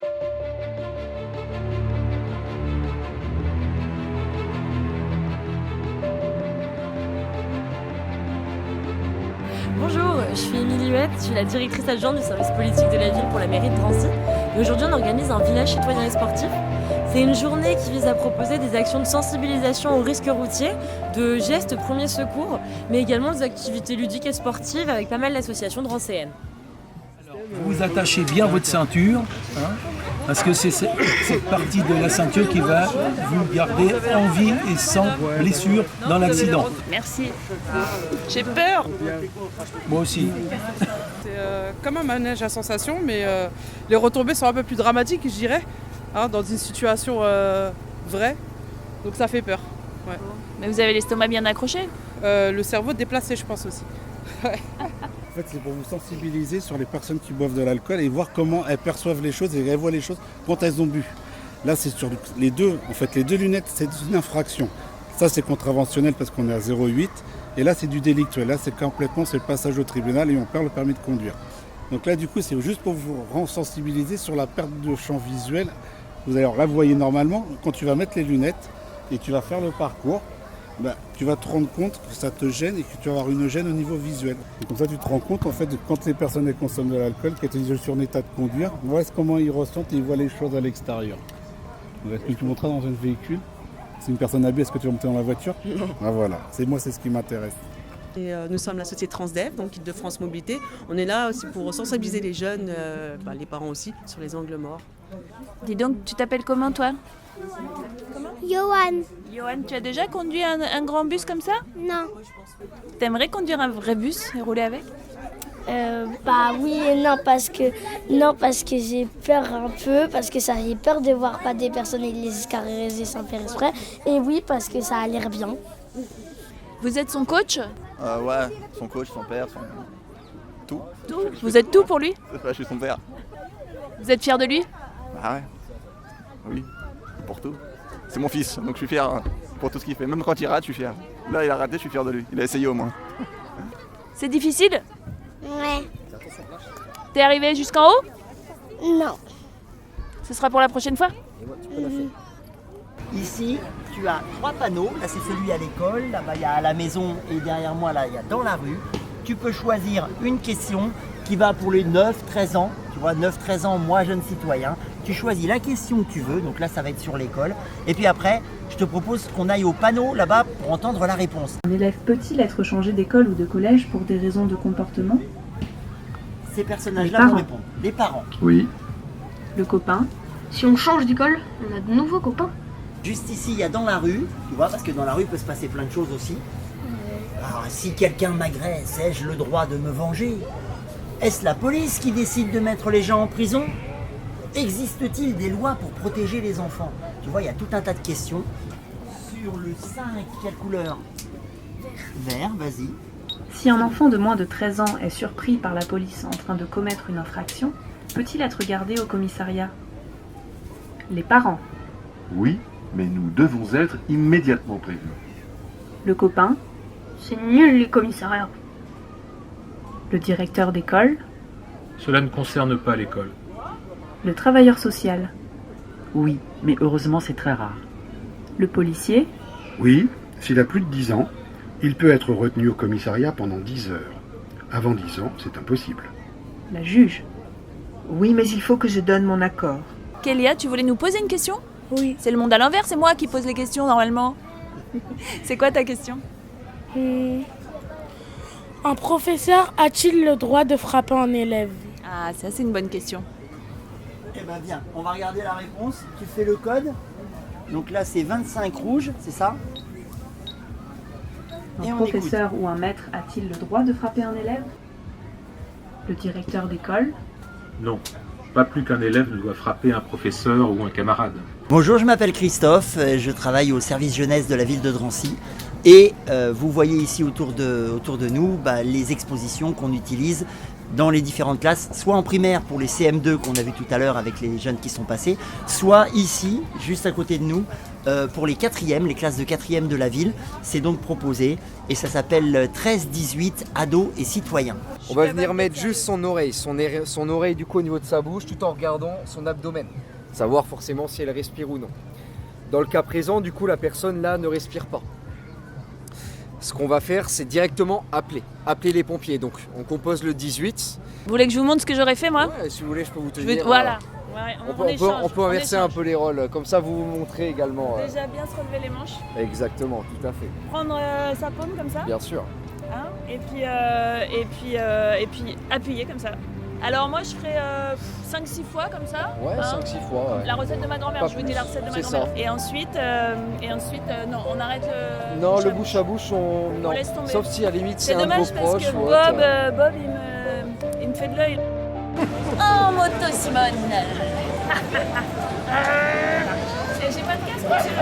Bonjour, je suis Émilie Huette, je suis la directrice adjointe du service politique de la ville pour la mairie de Drancy. Et aujourd'hui, on organise un village citoyen et sportif. C'est une journée qui vise à proposer des actions de sensibilisation aux risques routiers, de gestes premiers secours, mais également des activités ludiques et sportives avec pas mal d'associations drancéennes. Vous attachez bien votre ceinture, parce que c'est cette partie de la ceinture qui va vous garder en vie et sans blessure dans l'accident. Merci. J'ai peur. Moi aussi. C'est comme un manège à sensation, mais les retombées sont un peu plus dramatiques, je dirais, dans une situation vraie. Donc ça fait peur. Ouais. Mais vous avez l'estomac bien accroché? Le cerveau déplacé, je pense aussi. En fait, c'est pour vous sensibiliser sur les personnes qui boivent de l'alcool et voir comment elles perçoivent les choses et elles voient les choses quand elles ont bu. Là, c'est sur les deux. En fait, les deux lunettes, c'est une infraction. Ça, c'est contraventionnel parce qu'on est à 0,8. Et là, c'est du délictuel. Là, c'est le passage au tribunal et on perd le permis de conduire. Donc là, du coup, c'est juste pour vous sensibiliser sur la perte de champ visuel. Vous allez, là, vous voyez normalement, quand tu vas mettre les lunettes et tu vas faire le parcours, tu vas te rendre compte que ça te gêne et que tu vas avoir une gêne au niveau visuel. Et comme ça, tu te rends compte, en fait, de quand les personnes elles consomment de l'alcool, qu'elles te disent « je suis en état de conduire », voilà comment ils ressentent et ils voient les choses à l'extérieur. Est-ce que tu monteras dans un véhicule? Si une personne habille, est-ce que tu vas monter dans la voiture? Non. Ah voilà, c'est ce qui m'intéresse. Et nous sommes la société Transdev, donc Île-de-France Mobilité. On est là aussi pour sensibiliser les jeunes, les parents aussi, sur les angles morts. Dis donc, tu t'appelles comment toi? Johan. Johan, tu as déjà conduit un grand bus comme ça? Non. T'aimerais conduire un vrai bus et rouler avec? Oui et non parce que j'ai peur un peu, parce que ça j'ai peur de voir pas des personnes et de les escariser sans faire exprès. Et oui, parce que ça a l'air bien. Vous êtes son coach? Ouais, son coach, son père, tout. Tout? Vous êtes tout pour lui? Je suis son père. Vous êtes fier de lui? Ah ouais. Oui, pour tout. C'est mon fils, donc je suis fier pour tout ce qu'il fait. Même quand il rate, je suis fier. Là, il a raté, je suis fier de lui. Il a essayé au moins. C'est difficile? Ouais. T'es arrivé jusqu'en haut? Non. Ce sera pour la prochaine fois? Ici, tu as 3 panneaux. Là, c'est celui à l'école. Là-bas, il y a à la maison. Et derrière moi, là, il y a dans la rue. Tu peux choisir une question qui va pour les 9-13 ans. Tu vois, 9-13 ans, moi, jeune citoyen. Tu choisis la question que tu veux. Donc là, ça va être sur l'école. Et puis après, je te propose qu'on aille au panneau là-bas pour entendre la réponse. Un élève peut-il être changé d'école ou de collège pour des raisons de comportement? Ces personnages-là vont répondre. Les parents. Oui. Le copain? Si on change d'école, on a de nouveaux copains. Juste ici, il y a dans la rue. Tu vois, parce que dans la rue, il peut se passer plein de choses aussi. Alors, si quelqu'un m'agresse, ai-je le droit de me venger? Est-ce la police qui décide de mettre les gens en prison? Existe-t-il des lois pour protéger les enfants? Tu vois, il y a tout un tas de questions. Sur le 5, quelle couleur? Vert, vas-y. Si un enfant de moins de 13 ans est surpris par la police en train de commettre une infraction, peut-il être gardé au commissariat? Les parents? Oui, mais nous devons être immédiatement prévenus. Le copain? C'est nul les commissariats. Le directeur d'école? Cela ne concerne pas l'école. Le travailleur social? Oui, mais heureusement c'est très rare. Le policier? Oui, s'il a plus de 10 ans, il peut être retenu au commissariat pendant 10 heures. Avant 10 ans, c'est impossible. La juge? Oui, mais il faut que je donne mon accord. Kélia, tu voulais nous poser une question? Oui. C'est le monde à l'envers, c'est moi qui pose les questions normalement. C'est quoi ta question? Un professeur a-t-il le droit de frapper un élève? Ah, ça c'est une bonne question. Eh ben viens, on va regarder la réponse. Tu fais le code. Donc là, c'est 25 rouge, c'est ça? Un professeur ou un maître a-t-il le droit de frapper un élève? Le directeur d'école? Non, pas plus qu'un élève ne doit frapper un professeur ou un camarade. Bonjour, je m'appelle Christophe, je travaille au service jeunesse de la ville de Drancy. Et vous voyez ici autour de nous les expositions qu'on utilise dans les différentes classes, soit en primaire pour les CM2 qu'on a vu tout à l'heure avec les jeunes qui sont passés, soit ici, juste à côté de nous, pour les 4e, les classes de 4e de la ville. C'est donc proposé et ça s'appelle 13-18 ados et citoyens. On va venir mettre juste son oreille du coup au niveau de sa bouche tout en regardant son abdomen. Savoir forcément si elle respire ou non. Dans le cas présent, du coup, la personne là ne respire pas. Ce qu'on va faire, c'est directement appeler les pompiers. Donc on compose le 18. Vous voulez que je vous montre ce que j'aurais fait moi? Ouais, si vous voulez, je peux vous tenir. Voilà. Ouais, on peut inverser un peu les rôles, comme ça vous vous montrez également. Déjà bien se relever les manches. Exactement, tout à fait. Prendre sa paume comme ça. Bien sûr. Hein, et puis appuyer comme ça. Alors moi je ferai 5-6 fois comme ça. Ouais, hein, 5-6 fois. Ouais. La recette de ma grand-mère, je vous dis la recette de ma grand-mère. Et ensuite, non, on arrête le... Non, le bouche à bouche, on laisse tomber. Sauf si à la limite c'est un de vos proches. C'est dommage parce que Bob il me fait de l'œil. Oh, moto Simone. J'ai pas de casque, monsieur.